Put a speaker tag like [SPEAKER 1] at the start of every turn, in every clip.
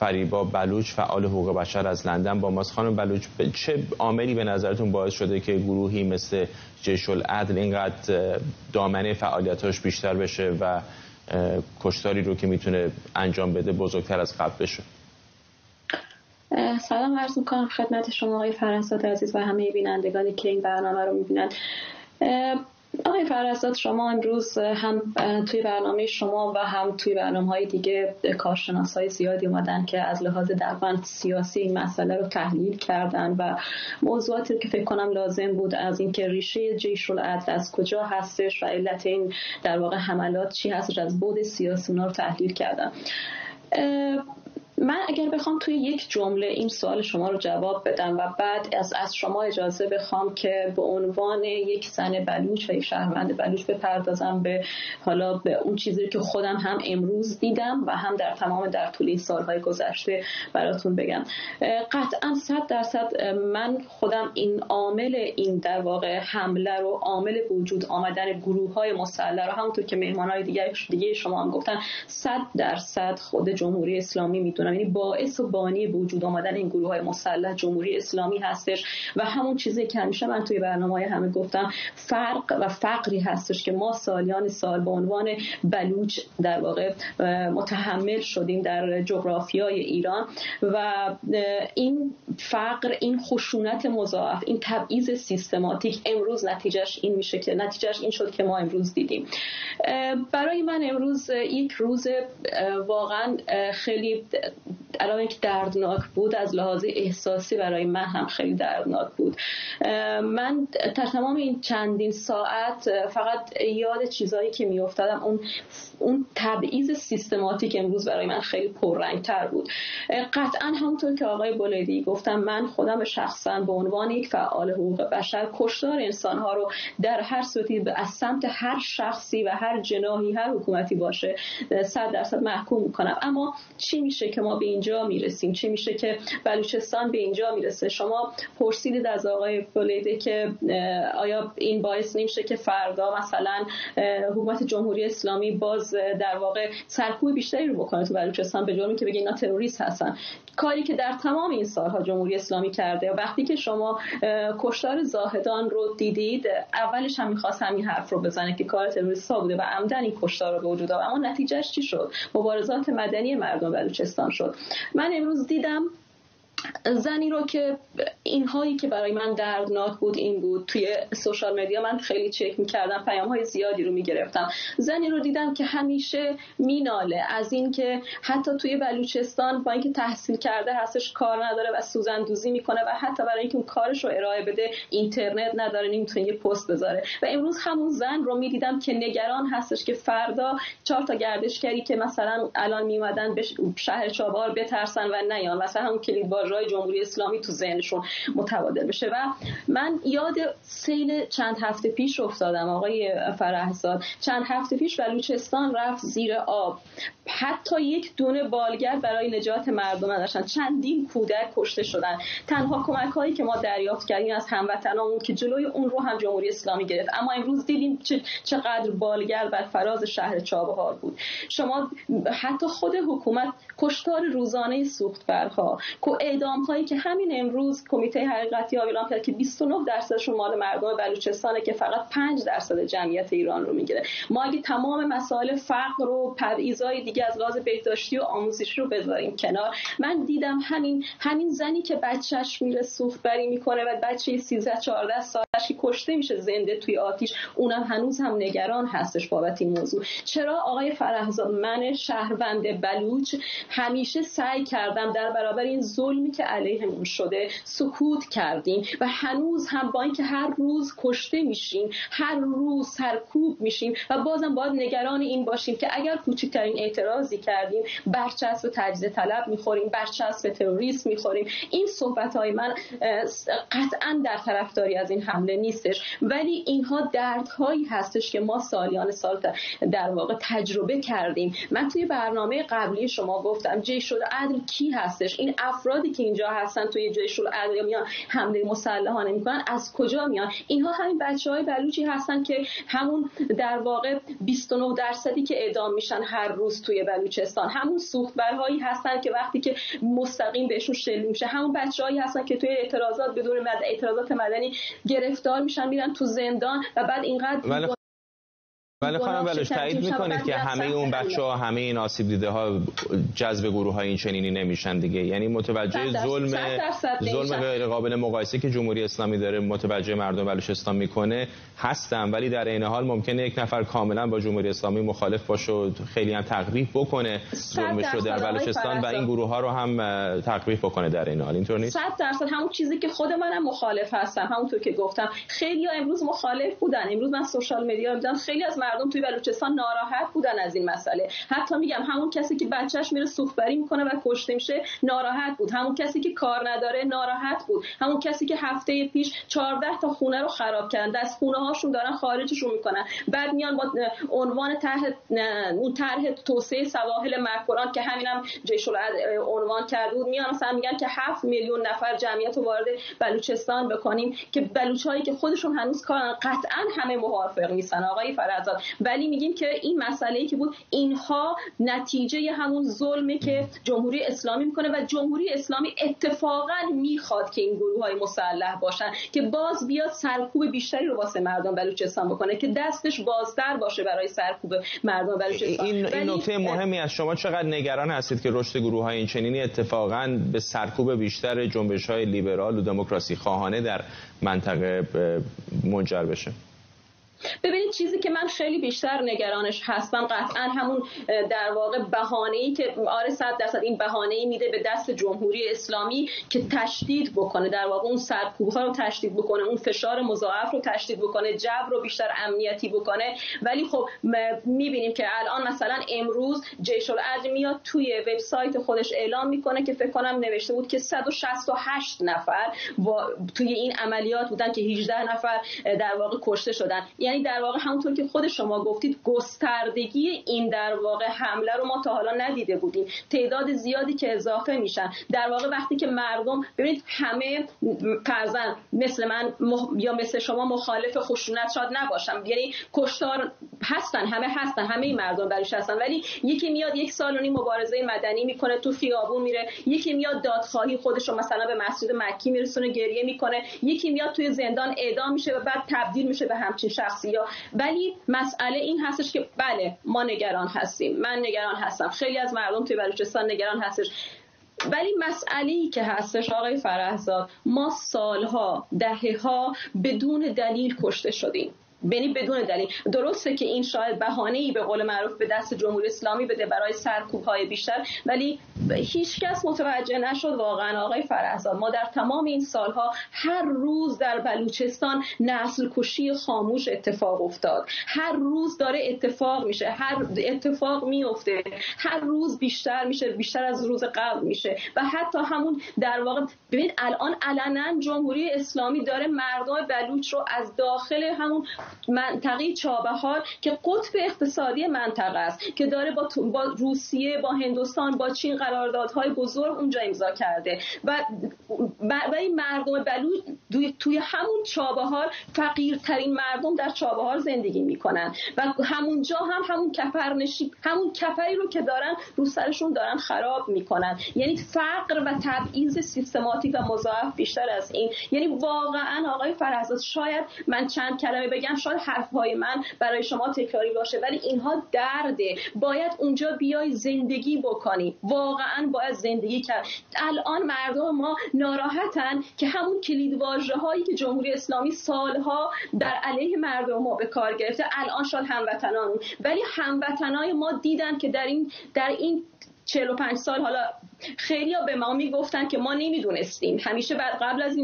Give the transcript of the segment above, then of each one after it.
[SPEAKER 1] فریبا بلوچ، فعال حقوق بشر از لندن با ماست. خانم بلوچ، چه عاملی به نظرتون باعث شده که گروهی مثل جیش العدل اینقدر دامنه فعالیتاش بیشتر بشه و کشتاری رو که میتونه انجام بده بزرگتر از قبل بشه؟
[SPEAKER 2] سلام عرض میکنم خدمت شما آقای فرهزاد عزیز و همه بینندگانی که این برنامه رو میبینن. آقای فرهزاد، شما امروز هم توی برنامه شما و هم توی برنامه‌های دیگه کارشناسای زیادی اومدن که از لحاظ دقیقاً سیاسی این مسئله رو تحلیل کردن و موضوعاتی که فکر کنم لازم بود از اینکه ریشه جیش العدل از کجا هستش و علت این در واقع حملات چی هستش از بعد سیاسی اونا رو تحلیل کردن. من اگر بخوام توی یک جمله این سوال شما رو جواب بدم و بعد از شما اجازه بخوام که به عنوان یک زن بلوچ و یک شهروند بلوچ بپردازم به حالا به اون چیزی که خودم هم امروز دیدم و هم در طول این سالهای گذشته براتون بگم. قطعاً 100% من خودم این عامل این در واقع حمله رو، عامل وجود آمدن گروه‌های مسلح رو همونطور که مهمان‌های دیگه شما هم گفتن 100% خود جمهوری اسلامی میدونم، یعنی باعث و بانی به وجود آمدن این گروه‌های مسلح جمهوری اسلامی هستش و همون چیزی که همیشه من توی برنامه‌های همه گفتم، فرق و فقری هستش که ما سالیان سال به عنوان بلوچ در واقع متحمل شدیم در جغرافیای ایران و این فقر، این خشونت مضاعف، این تبعیض سیستماتیک امروز نتیجهش این شد که ما امروز دیدیم. برای من امروز یک روز واقعا خیلی علاوه که دردناک بود، از لحاظ احساسی برای من هم خیلی دردناک بود. من در تمام این چندین ساعت فقط یاد چیزایی که میافتادم اون تبعیض سیستماتیک امروز برای من خیلی پررنگ‌تر بود. قطعا همونطور که آقای بولیدی گفتم، من خودم شخصا به عنوان یک فعال حقوق بشر کشتار انسان‌ها رو در هر صورتی از سمت هر شخصی و هر جناحی هر حکومتی باشه 100% محکوم میکنم. اما چی میشه که ما به اینجا میرسیم؟ چی میشه که بلوچستان به اینجا میرسه؟ شما پرسیدید از آقای بولیدی که آیا این باعث نمیشه که فردا مثلا حکومت جمهوری اسلامی باز در واقع سرکوب بیشتری رو بکنه تو بلوچستان به جرمی که بگه اینا تروریست هستن، کاری که در تمام این سالها جمهوری اسلامی کرده. وقتی که شما کشتار زاهدان رو دیدید، اولش هم می‌خواست همین حرف رو بزنه که کار تروریست‌ها بوده و عمدن این کشتار رو به وجود آورد، اما نتیجهش چی شد؟ مبارزات مدنی مردم بلوچستان شد. من امروز دیدم زنی رو که اینهایی که برای من دردناک بود این بود، توی سوشال مدیا من خیلی چک می‌کردم، پیام‌های زیادی رو می‌گرفتم. زنی رو دیدم که همیشه میناله از این که حتی توی بلوچستان با اینکه تحصیل کرده هستش کار نداره و سوزندوزی میکنه و حتی برای اینکه اون کارش رو ارائه بده اینترنت نداره، نمیتونه یه پست بذاره. و امروز همون زن رو می‌دیدم که نگران هستش که فردا 4 تا گردشگری که مثلا الان میومدن به شهر چابهار بترسن و نیان، مثلا همون کلیدواژه جمهوری اسلامی تو ذهنشون متبادل بشه. و من یاد سیل چند هفته پیش افتادم آقای فرهزاد. چند هفته پیش بلوچستان رفت زیر آب، حتی یک دونه بالگرد برای نجات مردم نداشتن، چندین کودک کشته شدن. تنها کمک‌هایی که ما دریافت کردیم از هموطنامون که جلوی اون رو هم جمهوری اسلامی گرفت. اما امروز دیدیم چقدر بالگرد بر فراز شهر چابهار بود. شما حتی خود حکومت کشتار روزانه سوخت‌برها، اعدام‌هایی که همین امروز کمیته حقیقتی اعلام کرد که 29% مال مردم بلوچستانه که فقط 5% جمعیت ایران رو میگیره. ما اگه تمام مسائل فقر و تبعیض‌های دیگه از لحاظ بهداشتی و آموزشی رو بذاریم کنار، من دیدم همین زنی که بچه‌ش میره سوخت‌بری میکنه و بچه 13-14 سالش که کشته میشه زنده توی آتیش، اونم هنوز هم نگران هستش بابت این موضوع. چرا آقای فرهزاد؟ من شهروند بلوچ همیشه سعی کردم در برابر این ظلمی که علیهمون شده سکوت کردیم و هنوز هم با اینکه هر روز کشته میشیم، هر روز سرکوب میشیم و بازم باید نگران این باشیم که اگر کوچکترین اعتراضی کردیم برچسب تجزیه طلب میخوریم، برچسب تروریست میخوریم. این صحبت‌های من قطعاً در طرفداری از این حمله نیستش، ولی اینها دردهایی هستش که ما سالیان سال در واقع تجربه کردیم. من توی برنامه قبلی شما گفتم جیش العدل کی هستش؟ این افرادی که که اینجا هستن توی جیش العدل میان حمله مسلحانه میکنن از کجا میان؟ اینها همین بچهای بلوچی هستن که همون در واقع 29% که اعدام میشن هر روز توی بلوچستان، همون سوختبرهایی هستن که وقتی که مستقیم بهشون شلیک میشه، همون بچه‌هایی هستن که توی اعتراضات بدون اعتراضات مدنی گرفتار میشن میرن تو زندان و بعد اینقدر
[SPEAKER 1] بله خانم بلوچ تایید میکنید که همه اون بچه‌ها، همه این آسیب دیده ها جذب گروه‌های این چنینی نمیشن دیگه؟ یعنی متوجه ظلم غیر قابل مقایسه که جمهوری اسلامی داره متوجه مردم بلوچستان میکنه هستن، ولی در این حال ممکنه یک نفر کاملا با جمهوری اسلامی مخالف باشه و خیلی هم تقریب بکنه ظلمش رو در بلوچستان و این گروه‌ها رو هم تقریب بکنه در این حال. اینطور نیست؟
[SPEAKER 2] 100% همون چیزی که خود منم مخالف هستم، همونطور که گفتم خیلی‌ها امروز مخالف بودن. امروز من سوشال مدیا دیدم خیلی از مردم توی بلوچستان ناراحت بودن از این مسئله. حتی میگم همون کسی که بچهش میره سوختبری میکنه و کشته میشه ناراحت بود، همون کسی که کار نداره ناراحت بود، همون کسی که هفته پیش 14 تا خونه رو خراب کردن، از خونه هاشون دارن خارجشون میکنن، بعد میان با عنوان طرح توسعه سواحل مکران که همینم جیش العدل عنوان کرده بود، میان مثلا میگن که 7 میلیون نفر جمعیت رو وارد بلوچستان بکنیم که بلوچایی که خودشون هنوز کارن. قطعا همه موافق نیستن آقای فرزاد، ولی میگیم که این مسئله‌ای که بود اینها نتیجه همون ظلمی که جمهوری اسلامی میکنه و جمهوری اسلامی اتفاقا میخواد که این گروه‌های مسلح باشن که باز بیاد سرکوب بیشتری رو واسه مردم بلوچستان بکنه، که دستش بازتر باشه برای سرکوب مردم بلوچستان.
[SPEAKER 1] این نکته مهمی است. شما چقدر نگران هستید که رشد گروه‌های این چنینی اتفاقا به سرکوب بیشتر جنبش‌های لیبرال و دموکراسی خواهانه در منطقه منجر بشه؟
[SPEAKER 2] ببینید چیزی که من خیلی بیشتر نگرانش هستم قطعا همون در واقع بهانه‌ای که 100% این بهانه‌ای میده به دست جمهوری اسلامی که تشدید بکنه، در واقع اون سرکوب‌ها رو تشدید بکنه، اون فشار مضاعف رو تشدید بکنه، جبر رو بیشتر امنیتی بکنه. ولی خب می‌بینیم که الان مثلا امروز جیش العدل میاد توی وبسایت خودش اعلام میکنه که فکر کنم نوشته بود که 168 نفر توی این عملیات بودن که 18 نفر در واقع کشته شدن. یعنی در واقع همونطور که خود شما گفتید گستردگی این در واقع حمله رو ما تا حالا ندیده بودیم، تعداد زیادی که اضافه میشن. در واقع وقتی که مردم ببینید همه فرضاً مثل من یا مثل شما مخالف خشونت شاید نباشم، یعنی کشتار هستن، همه این مردم درش هستن، ولی یکی میاد 1 سال و نیم مبارزه مدنی میکنه، تو خیابون میره، یکی میاد دادخواهی خودش رو مثلا به مسجد مکی میرسونه گریه میکنه، یکی میاد توی زندان اعدام میشه و بعد تبدیل میشه به همچین شخصی. ولی مسئله این هستش که بله ما نگران هستیم، من نگران هستم، خیلی از مردم توی بلوچستان نگران هستش، ولی مسئله‌ای که هستش آقای فرهزاد، ما سالها دهه‌ها بدون دلیل کشته شدیم، یعنی بدون دلیل. درسته که این شاید بهانه‌ای به قول معروف به دست جمهوری اسلامی بده برای سرکوب‌های بیشتر، ولی هیچ کس متوجه نشد واقعا آقای فرهزاد. ما در تمام این سالها هر روز در بلوچستان نسل کشی خاموش اتفاق افتاد، هر روز داره اتفاق میشه، هر اتفاق میفته، هر روز بیشتر میشه، بیشتر از روز قبل میشه. و حتی همون در واقع ببینید الان علنا جمهوری اسلامی داره مردم بلوچ رو از داخل همون منطقه چابهار که قطب اقتصادی منطقه است که داره با روسیه، با هندوستان، با چین قراردادهای بزرگ اونجا امضا کرده و این مردم بلوچ توی همون چابهار فقیرترین مردم در چابهار زندگی میکنن و همونجا همون همون کفری رو که دارن رو سرشون دارن خراب میکنن. یعنی فقر و تبعیض سیستماتیک و مضاعف بیشتر از این. یعنی واقعا آقای فرهزاد شاید من چند کلمه بگم، شاید حرفهای من برای شما تکراری باشه، ولی اینها درده. باید اونجا بیای زندگی بکنی، واقعا باید زندگی کرد. الان مردم ما ناراحتن که همون کلیدواژه هایی که جمهوری اسلامی سالها در علیه مردم ما به کار گرفته الان شاید هموطنان، ولی هموطنای ما دیدن که در این 45 سال حالا خیلی‌ها به ما میگفتن که ما نمیدونستیم. همیشه بعد از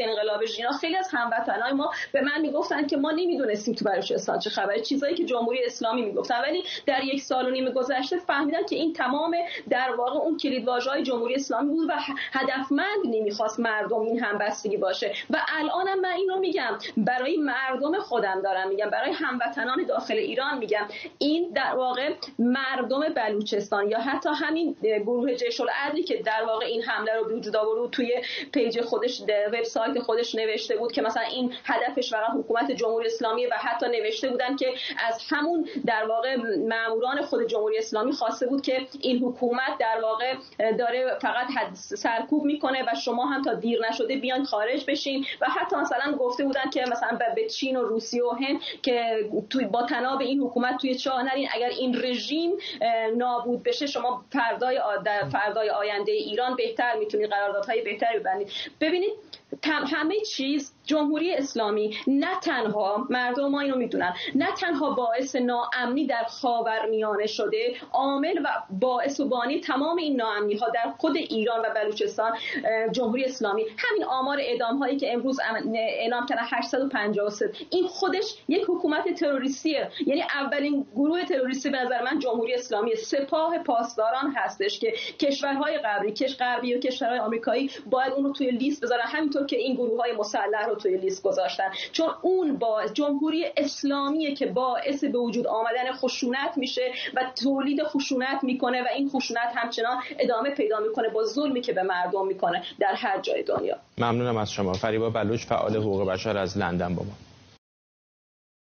[SPEAKER 2] انقلاب ژینا خیلی از هموطنای ما به من میگفتن که ما نمیدونستیم تو بلوچستان چه خبره، چیزایی که جمهوری اسلامی میگفتن، ولی در 1 سال و نیم گذشته فهمیدن که این تمام در واقع اون کلیدواژه‌های جمهوری اسلامی بود و هدفمند نمیخواست مردم این همبستگی باشه. و الانم من اینو میگم، برای مردم خودم دارم میگم، برای هموطنان داخل ایران میگم، این در واقع مردم بلوچستان یا حتی همین گروه جیش العدلی که در واقع این حمله رو به وجود آورد توی پیج خودش، وبسایت خودش نوشته بود که مثلا این هدفش فقط حکومت جمهوری اسلامی و حتی نوشته بودن که از همون در واقع ماموران خود جمهوری اسلامی خواسته بود که این حکومت در واقع داره فقط سرکوب میکنه و شما هم تا دیر نشده بیان خارج بشین و حتی مثلا گفته بودن که مثلا به چین و روسیه و هند که توی با تناب این حکومت توی چاه نرین، اگر این رژیم نابود بشه شما فردای آینده ایران بهتر میتونید قراردادهای بهتری ببندید. ببینید همه چیز جمهوری اسلامی نه تنها مردم ما اینو میدونن، نه تنها باعث ناامنی در خاورمیانه شده، عامل و باعث و بانی تمام این ناامنی ها در خود ایران و بلوچستان جمهوری اسلامی، همین آمار اعدام هایی که امروز اعلام کردن 853 این خودش یک حکومت تروریستیه. یعنی اولین گروه تروریستی به نظر من جمهوری اسلامی، سپاه پاسداران هستش که کشورهای غربی و کشورهای آمریکایی باید اون رو توی لیست بذارن، همینطور که این گروه‌های مسلح رو توی لیست گذاشتن، چون اون با جمهوری اسلامیه که باعث به وجود آمدن خشونت میشه و تولید خشونت میکنه و این خشونت همچنان ادامه پیدا میکنه با ظلمی که به مردم میکنه در هر جای دنیا.
[SPEAKER 1] ممنونم از شما. فریبا بلوچ، فعال حقوق بشر از لندن با ما.